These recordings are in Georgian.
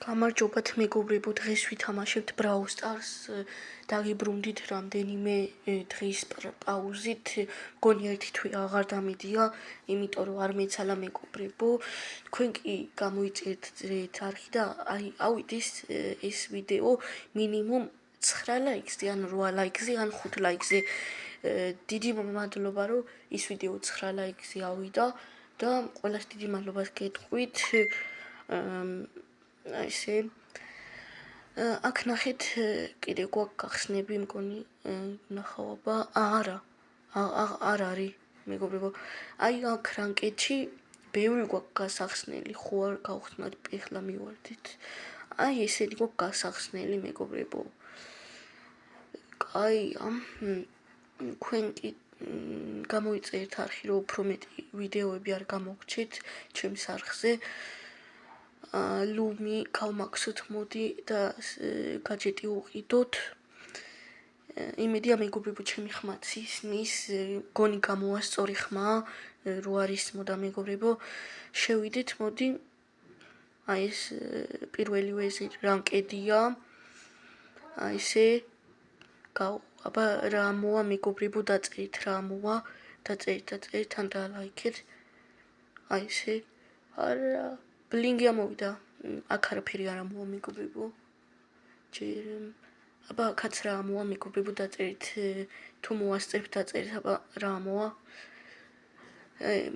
გამარჯობათ მეგობრებო, დღეს ვითამაშებთ Brawl Stars. დაგიბრუნდით რამდენიმე დღის პაუზით. მგონი ერთი თვე აღარ დამიდია, იმიტომ რომ არ მეცალა მეგობრებო. თქვენ კი გამოიწერეთ არხი და ავიდეს ეს ვიდეო მინიმუმ 9 ლაიქზე, ან 8 ლაიქზე, ან 5 ლაიქზე. დიდი მადლობა, რომ ის ვიდეო 9 ლაიქზე ავიდა და ყველას დიდი მადლობას გეტყვით. ესე აქ ნახეთ, კიდე გვაქვს გახსნები, მგონი ნახავობა. არა არის მეგობრებო. აი აქ რანკეტში ბევრი გვაქვს გასახსნელი, ხო არ გავხსნათ, ეხლა მივარდით. აი ესეთი გვაქვს გასახსნელი მეგობრებო. კაია, თქვენ კი გამოიწერეთ არხი, რომ უფრო მეტი ვიდეოები არ გამოგჩეთ ჩემს არხზე. ლუმი გავმაქსოთ, მოდი და გაჯეტი უყიდოთ. იმედია მეგობრებო, ჩემი ხმაც ისმის, გონი გამოასწორი ხმა, რო არის მოდა მეგობრებო. შევიდეთ, მოდი. აი ეს პირველივე ეს რანკედია. აი ესე აბა რა მოვა მეგობრებო, დაწერით რა მოვა, დაწერით ან დალაიქეთ. აი ესე არა ბლინგი ამოვიდა, აქ არაფერი არ ამოვა მეგობრებო. ჯერ აბა აქაც რა ამოვა მეგობრებო, დაწერით თუ მოასწრებთ, დაწერით აბა რა ამოვა.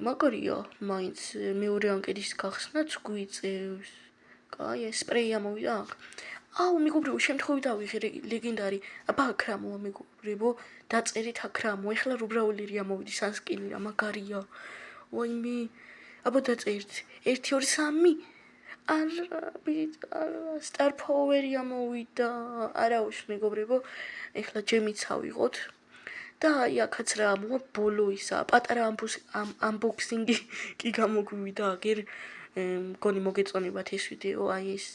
მაგარია, მაინც მეორე ანკეტის გახსნაც გვიწევს. კაი, სპრეი ამოვიდა აქ. აუ მეგობრებო, შემთხვევით ავიღე ლეგენდარი. აბა აქ რა ამოვა მეგობრებო, დაწერით აქ რა ამოვა. ეხლა რუბრაულერი ამოვიდეს, ან სკინი რა მაგარია. ვაიმე, აბა დაწერით 1 2 3. არა, star power-ი ამოვიდა. არაუშ მეგობრებო, ეხლა ჯემიც ავიღოთ. და აი აქაც რა ამოვა, ბოლო ისა, პატარა unboxing-ი კი გამოგვივიდა აგერ. მგონი მოგეწონებათ ეს ვიდეო, აი ეს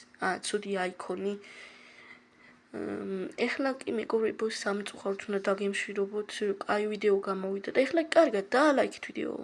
ცუდი აიქონი. ეხლა კი მეგობრებო, სამწუხაროდ უნდა დაგემშვიდობოთ, აი ვიდეო გამოვიდა და ეხლა კარგად დაალაიქეთ ვიდეო.